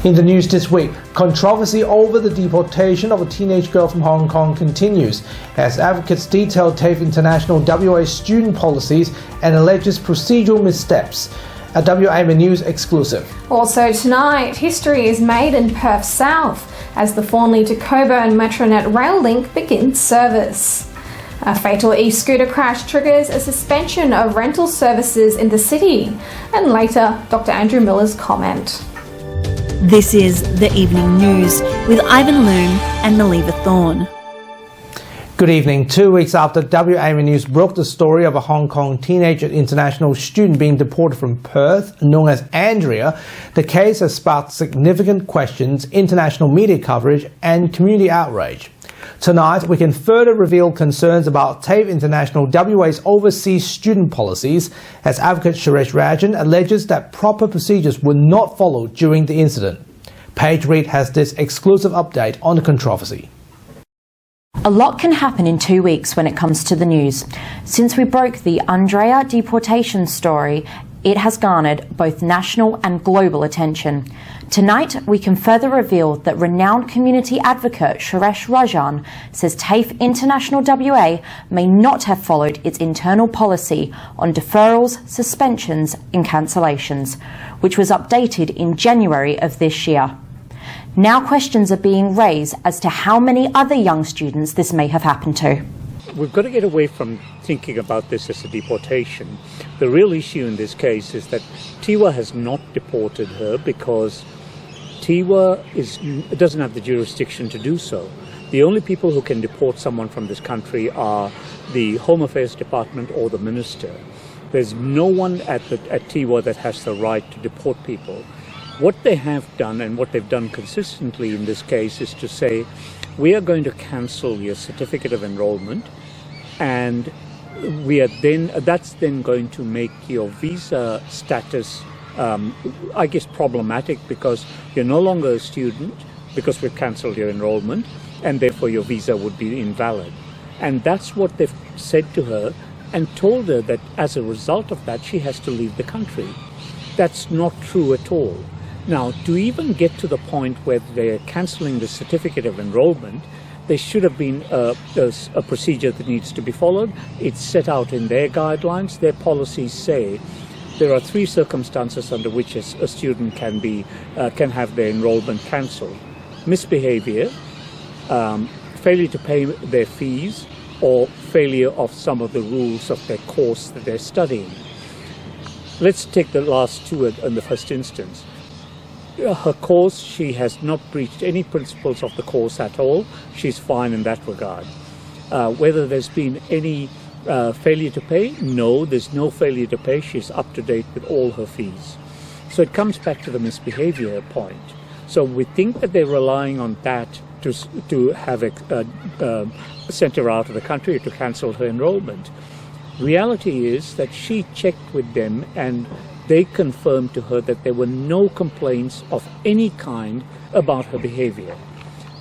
In the news this week, controversy over the deportation of a teenage girl from Hong Kong continues as advocates detail TAFE International WA student policies and alleges procedural missteps. A WA News exclusive. Also tonight, history is made in Perth South as the Thornlie to Cockburn METRONET rail link begins service. A fatal e-scooter crash triggers a suspension of rental services in the city. And later, Dr. Andrew Miller's comment. This is The Evening News with Ivan Loom and Maliva Thorne. Good evening. 2 weeks after WA News broke the story of a Hong Kong teenage international student being deported from Perth, known as Andrea, the case has sparked significant questions, international media coverage and community outrage. Tonight, we can further reveal concerns about TAFE International WA's overseas student policies as advocate Suresh Rajan alleges that proper procedures were not followed during the incident. Paige Reid has this exclusive update on the controversy. A lot can happen in 2 weeks when it comes to the news. Since we broke the Andrea deportation story, it has garnered both national and global attention. Tonight, we can further reveal that renowned community advocate Suresh Rajan says TAFE International WA may not have followed its internal policy on deferrals, suspensions and cancellations, which was updated in January of this year. Now questions are being raised as to how many other young students this may have happened to. We've got to get away from thinking about this as a deportation. The real issue in this case is that TIWA has not deported her because TIWA doesn't have the jurisdiction to do so. The only people who can deport someone from this country are the Home Affairs Department or the Minister. There's no one at TIWA that has the right to deport people. What they have done, and what they've done consistently in this case, is to say, we are going to cancel your certificate of enrollment, and that's then going to make your visa status, I guess, problematic because you're no longer a student because we've cancelled your enrollment, and therefore your visa would be invalid. And that's what they've said to her and told her that as a result of that, she has to leave the country. That's not true at all. Now, to even get to the point where they're cancelling the certificate of enrollment, there should have been a procedure that needs to be followed. It's set out in their guidelines. Their policies say there are 3 circumstances under which a student can have their enrollment cancelled: misbehaviour, failure to pay their fees, or failure of some of the rules of their course that they're studying. Let's take the last 2 in the first instance. Her course, she has not breached any principles of the course at all. She's fine in that regard. Whether there's been any failure to pay, no, there's no failure to pay. She's up to date with all her fees. So it comes back to the misbehavior point. So we think that they're relying on that to have sent her out of the country or to cancel her enrollment. Reality is that she checked with them and they confirmed to her that there were no complaints of any kind about her behavior.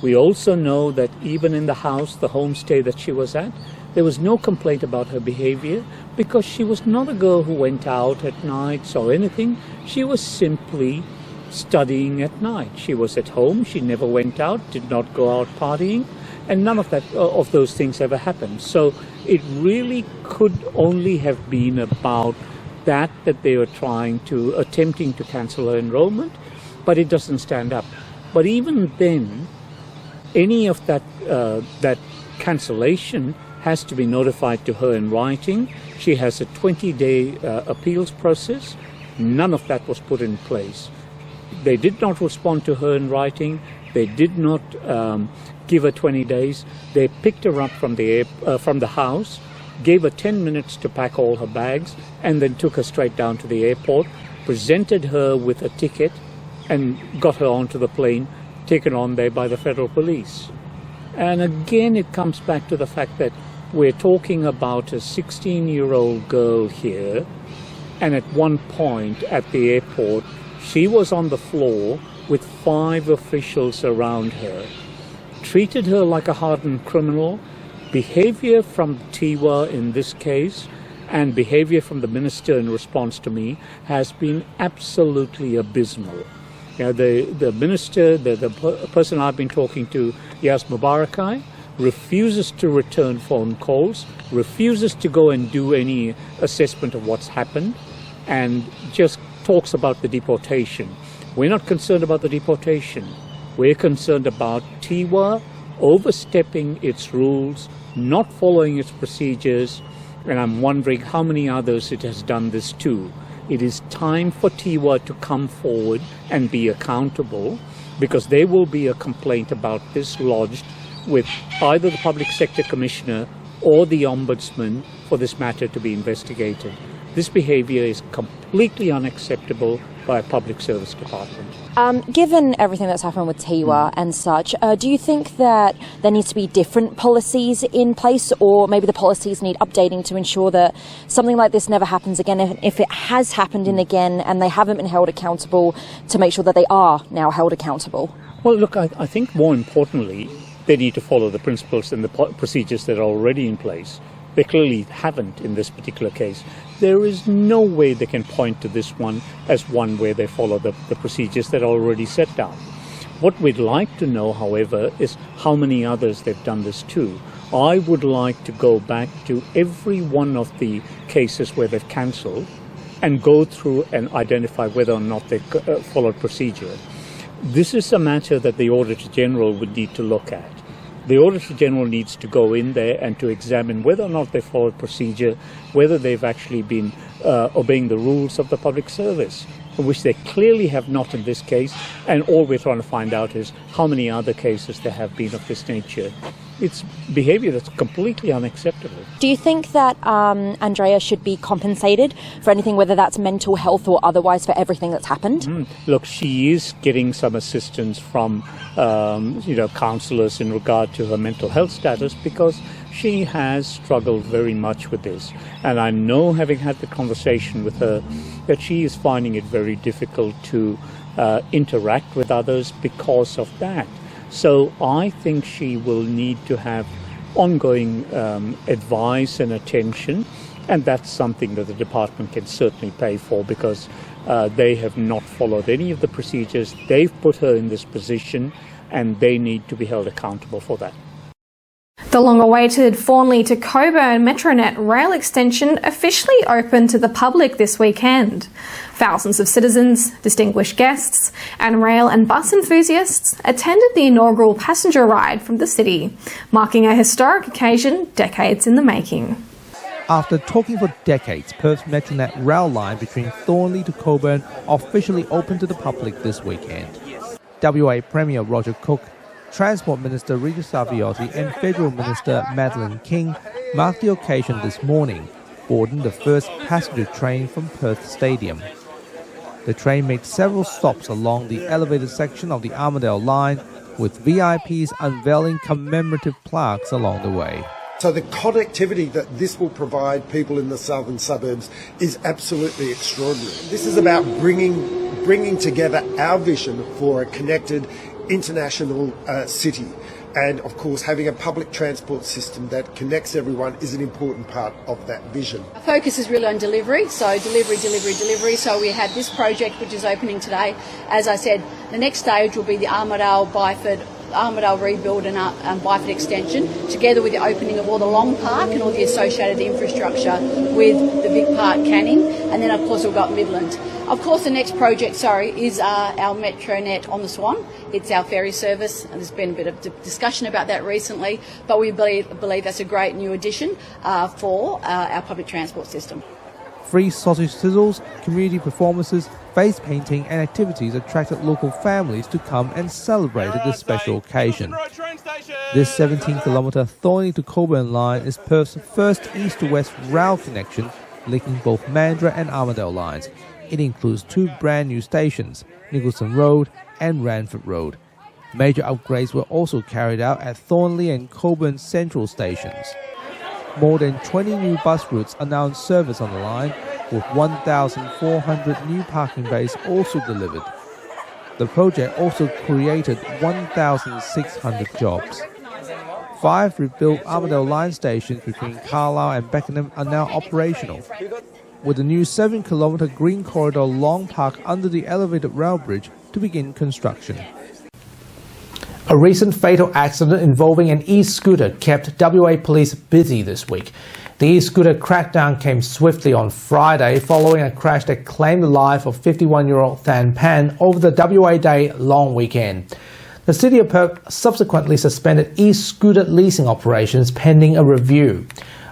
We also know that even in the house, the homestay that she was at, there was no complaint about her behavior because she was not a girl who went out at nights or anything. She was simply studying at night. She was at home, she never went out, did not go out partying, and none of those things ever happened. So it really could only have been about that they were attempting to cancel her enrollment, but it doesn't stand up. But even then, any of that cancellation has to be notified to her in writing. She has a 20-day appeals process. None of that was put in place. They did not respond to her in writing. They did not give her 20 days. They picked her up from the house, gave her 10 minutes to pack all her bags, and then took her straight down to the airport, presented her with a ticket, and got her onto the plane, taken on there by the federal police. And again, it comes back to the fact that we're talking about a 16-year-old girl here, and at one point at the airport, she was on the floor with 5 officials around her, treated her like a hardened criminal. Behavior from TIWA in this case and behavior from the minister in response to me has been absolutely abysmal. The minister, the person I've been talking to, Yas Mubarakai, refuses to return phone calls, refuses to go and do any assessment of what's happened, and just talks about the deportation. We're not concerned about the deportation. We're concerned about TIWA overstepping its rules, not following its procedures, and I'm wondering how many others it has done this to. It is time for TIWA to come forward and be accountable, because there will be a complaint about this lodged with either the Public Sector Commissioner or the Ombudsman for this matter to be investigated. This behaviour is completely unacceptable by a public service department. Given everything that's happened with TIWA and such, do you think that there needs to be different policies in place, or maybe the policies need updating to ensure that something like this never happens again, if it has happened again and they haven't been held accountable, to make sure that they are now held accountable? Well, look, I think more importantly, they need to follow the principles and the procedures that are already in place. They clearly haven't in this particular case. There is no way they can point to this one as one where they follow the procedures that are already set down. What we'd like to know, however, is how many others they've done this to. I would like to go back to every one of the cases where they've cancelled and go through and identify whether or not they followed procedure. This is a matter that the Auditor General would need to look at. The Auditor General needs to go in there and to examine whether or not they followed procedure, whether they've actually been obeying the rules of the public service, which they clearly have not in this case, and all we're trying to find out is how many other cases there have been of this nature. It's behaviour that's completely unacceptable. Do you think that Andrea should be compensated for anything, whether that's mental health or otherwise, for everything that's happened? Look, she is getting some assistance from counsellors in regard to her mental health status, because she has struggled very much with this. And I know, having had the conversation with her, that she is finding it very difficult to interact with others because of that. So I think she will need to have ongoing advice and attention, and that's something that the department can certainly pay for, because they have not followed any of the procedures. They've put her in this position, and they need to be held accountable for that. The long-awaited Thornlie to Cockburn METRONET rail extension officially opened to the public this weekend. Thousands of citizens, distinguished guests, and rail and bus enthusiasts attended the inaugural passenger ride from the city, marking a historic occasion decades in the making. After talking for decades, Perth's METRONET rail line between Thornlie to Cockburn officially opened to the public this weekend. WA Premier Roger Cook, Transport Minister Rita Saviotti and Federal Minister Madeleine King marked the occasion this morning, boarding the first passenger train from Perth Stadium. The train made several stops along the elevated section of the Armadale line, with VIPs unveiling commemorative plaques along the way. So the connectivity that this will provide people in the southern suburbs is absolutely extraordinary. This is about bringing together our vision for a connected international city, and of course having a public transport system that connects everyone is an important part of that vision. Our focus is really on delivery, so delivery. So we have this project which is opening today. As I said, the next stage will be the Armadale rebuild and Byford extension, together with the opening of all the Long Park and all the associated infrastructure with the Vic Park Canning, and then of course we've got Midland. Of course, the next project, is our METRONET on the Swan. It's our ferry service, and there's been a bit of discussion about that recently, but we believe that's a great new addition for our public transport system. Free sausage sizzles, community performances, face painting and activities attracted local families to come and celebrate this special occasion. This 17-kilometre Thornlie to Cockburn line is Perth's first east-to-west rail connection, linking both Mandurah and Armadale lines. It includes two brand new stations, Nicholson Road and Ranford Road. Major upgrades were also carried out at Thornlie and Cockburn Central stations. More than 20 new bus routes are now in service on the line, with 1,400 new parking bays also delivered. The project also created 1,600 jobs. 5 rebuilt Armadale line stations between Carlisle and Beckenham are now operational. With the new 7-kilometre green corridor Long Park under the elevated rail bridge, to begin construction. A recent fatal accident involving an e-scooter kept WA police busy this week. The e-scooter crackdown came swiftly on Friday following a crash that claimed the life of 51-year-old Than Pan over the WA Day long weekend. The City of Perth subsequently suspended e-scooter leasing operations pending a review.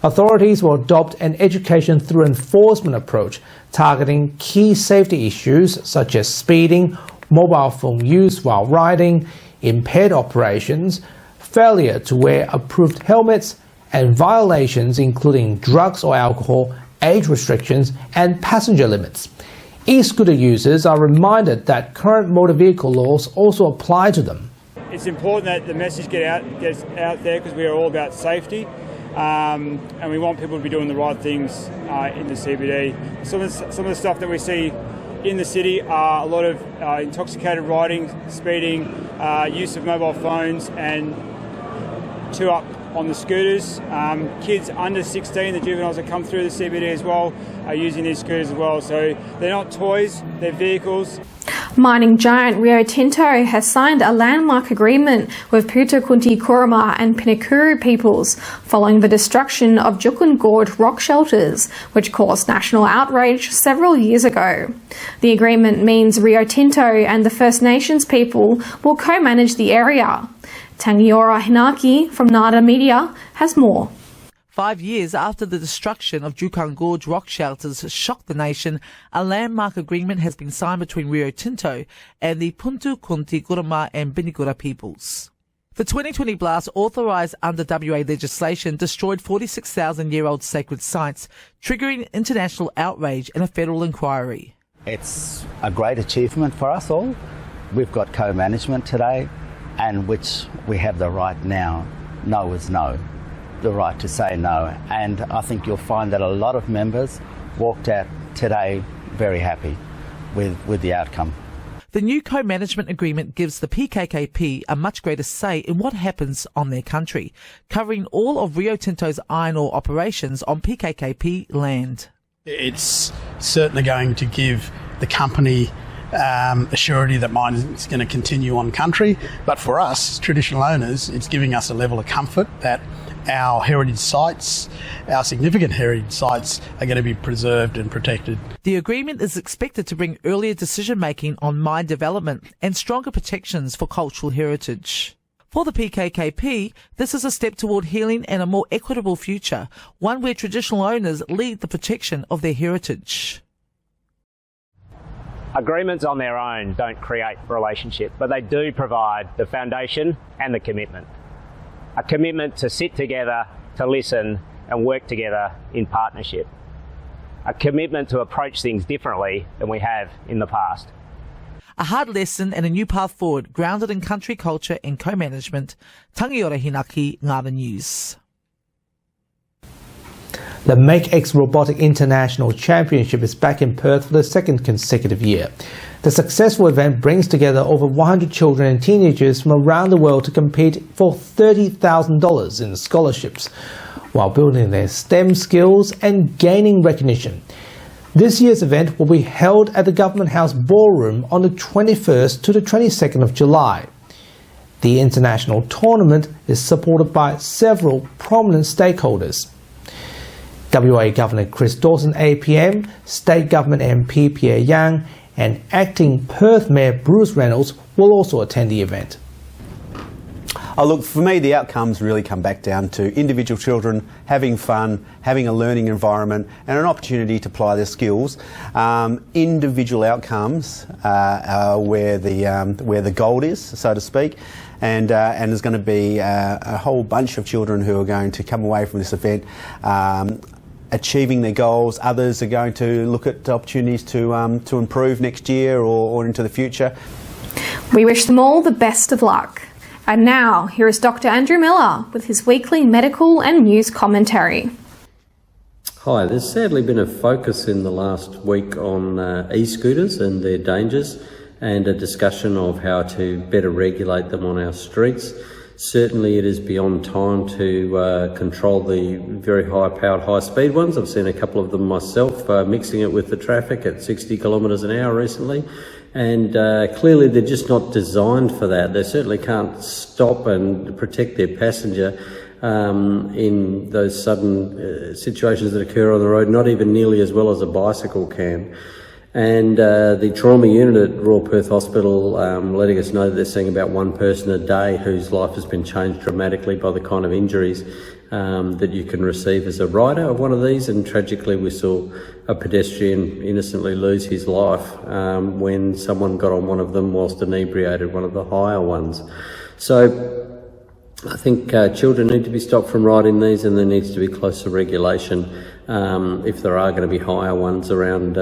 Authorities will adopt an education through enforcement approach targeting key safety issues such as speeding, mobile phone use while riding, impaired operations, failure to wear approved helmets, and violations including drugs or alcohol, age restrictions, and passenger limits. E-scooter users are reminded that current motor vehicle laws also apply to them. It's important that the message gets out there because we are all about safety, and we want people to be doing the right things in the CBD. Some of the stuff that we see in the city are a lot of intoxicated riding, speeding, use of mobile phones, and two up on the scooters. Kids under 16, the juveniles that come through the CBD as well, are using these scooters as well. So they're not toys, they're vehicles. Mining giant Rio Tinto has signed a landmark agreement with Putu Kunti Kurrama and Pinakuru peoples following the destruction of Juukan Gorge rock shelters, which caused national outrage several years ago. The agreement means Rio Tinto and the First Nations people will co-manage the area. Tangiora Hinaki from Nada Media has more. 5 years after the destruction of Juukan Gorge rock shelters shocked the nation, a landmark agreement has been signed between Rio Tinto and the Putu Kunti Kurrama and Binigura peoples. The 2020 blast, authorised under WA legislation, destroyed 46,000-year-old sacred sites, triggering international outrage and a federal inquiry. It's a great achievement for us all. We've got co-management today, and which we have the right now. No is no. The right to say no, and I think you'll find that a lot of members walked out today very happy with the outcome. The new co-management agreement gives the PKKP a much greater say in what happens on their country, covering all of Rio Tinto's iron ore operations on PKKP land. It's certainly going to give the company a surety that mine is going to continue on country, but for us, traditional owners, it's giving us a level of comfort that our heritage sites, our significant heritage sites, are going to be preserved and protected. The agreement is expected to bring earlier decision-making on mine development and stronger protections for cultural heritage. For the PKKP, this is a step toward healing and a more equitable future, one where traditional owners lead the protection of their heritage. Agreements on their own don't create a relationship, but they do provide the foundation and the commitment. A commitment to sit together, to listen and work together in partnership. A commitment to approach things differently than we have in the past. A hard lesson and a new path forward, grounded in country culture and co-management. Tangiora Hinaki, Ngāra News. The MakeX Robotic International Championship is back in Perth for the second consecutive year. The successful event brings together over 100 children and teenagers from around the world to compete for $30,000 in scholarships, while building their STEM skills and gaining recognition. This year's event will be held at the Government House Ballroom on the 21st to the 22nd of July. The international tournament is supported by several prominent stakeholders. WA Governor Chris Dawson APM, State Government MP Pierre Young, and Acting Perth Mayor Bruce Reynolds will also attend the event. Oh, look, for me, the outcomes really come back down to individual children having fun, having a learning environment and an opportunity to apply their skills. Individual outcomes are where the gold is, so to speak. And there's going to be a whole bunch of children who are going to come away from this event achieving their goals. Others are going to look at opportunities to improve next year or into the future. We wish them all the best of luck. And now, here is Dr. Andrew Miller with his weekly medical and news commentary. Hi, there's sadly been a focus in the last week on e-scooters and their dangers, and a discussion of how to better regulate them on our streets. Certainly it is beyond time to control the very high-powered, high-speed ones. I've seen a couple of them myself mixing it with the traffic at 60 kilometres an hour recently, And clearly they're just not designed for that. They certainly can't stop and protect their passenger in those sudden situations that occur on the road, not even nearly as well as a bicycle can. And the trauma unit at Royal Perth Hospital letting us know that they're seeing about one person a day whose life has been changed dramatically by the kind of injuries that you can receive as a rider of one of these. And tragically we saw a pedestrian innocently lose his life when someone got on one of them whilst inebriated, one of the higher ones. So I think children need to be stopped from riding these, and there needs to be closer regulation if there are going to be higher ones around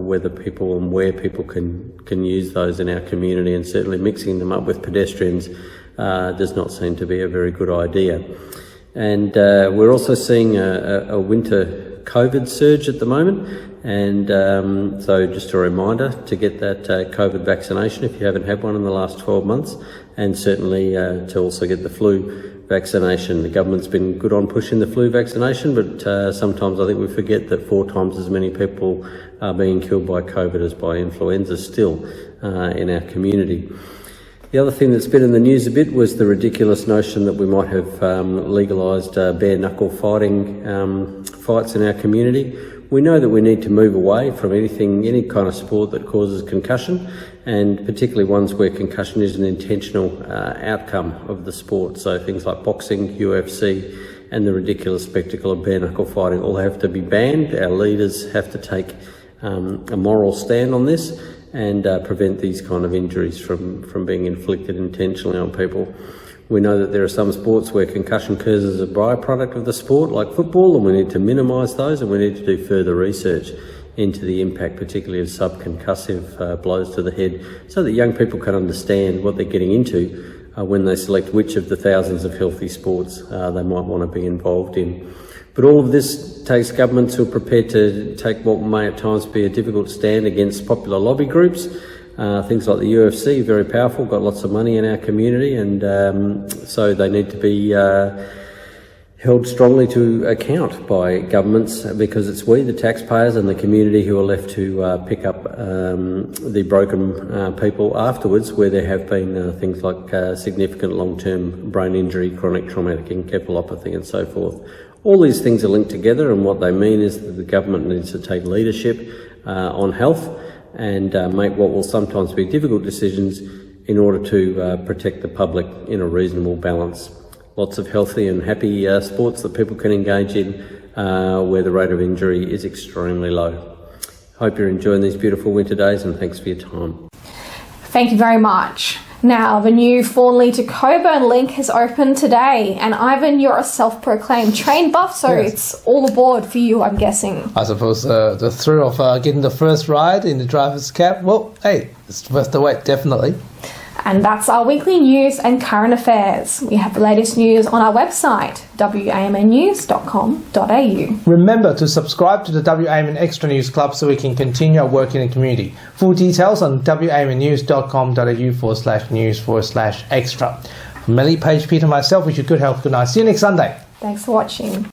whether people and where people can use those in our community, and certainly mixing them up with pedestrians does not seem to be a very good idea. And we're also seeing a winter COVID surge at the moment, and so just a reminder to get that COVID vaccination if you haven't had one in the last 12 months, and certainly to also get the flu vaccination. The government's been good on pushing the flu vaccination, but sometimes I think we forget that 4 times as many people are being killed by COVID as by influenza still in our community. The other thing that's been in the news a bit was the ridiculous notion that we might have legalised bare-knuckle fighting fights in our community. We know that we need to move away from any kind of sport that causes concussion, and particularly ones where concussion is an intentional outcome of the sport. So things like boxing, UFC, and the ridiculous spectacle of bare-knuckle fighting all have to be banned. Our leaders have to take a moral stand on this and prevent these kind of injuries from being inflicted intentionally on people. We know that there are some sports where concussion occurs as a byproduct of the sport, like football, and we need to minimise those, and we need to do further research into the impact, particularly of subconcussive blows to the head, so that young people can understand what they're getting into when they select which of the thousands of healthy sports they might want to be involved in. But all of this takes governments who are prepared to take what may at times be a difficult stand against popular lobby groups. Things like the UFC, very powerful, got lots of money in our community, and so they need to be held strongly to account by governments, because it's we, the taxpayers and the community, who are left to pick up the broken people afterwards, where there have been things like significant long-term brain injury, chronic traumatic encephalopathy and so forth. All these things are linked together, and what they mean is that the government needs to take leadership on health and make what will sometimes be difficult decisions in order to protect the public in a reasonable balance. Lots of healthy and happy sports that people can engage in where the rate of injury is extremely low. Hope you're enjoying these beautiful winter days, and thanks for your time. Thank you very much. Now, the new Thornlie to Cockburn link has opened today, and Ivan, you're a self-proclaimed train buff, so Yes. It's all aboard for you, I'm guessing. I suppose the thrill of getting the first ride in the driver's cab, well, hey, it's worth the wait, definitely. And that's our weekly news and current affairs. We have the latest news on our website, wamnnews.com.au. Remember to subscribe to the WAMN Extra News Club so we can continue our work in the community. Full details on wamnnews.com.au/news/extra. From Melly, Paige, Peter, and myself, wish you good health. Good night. See you next Sunday. Thanks for watching.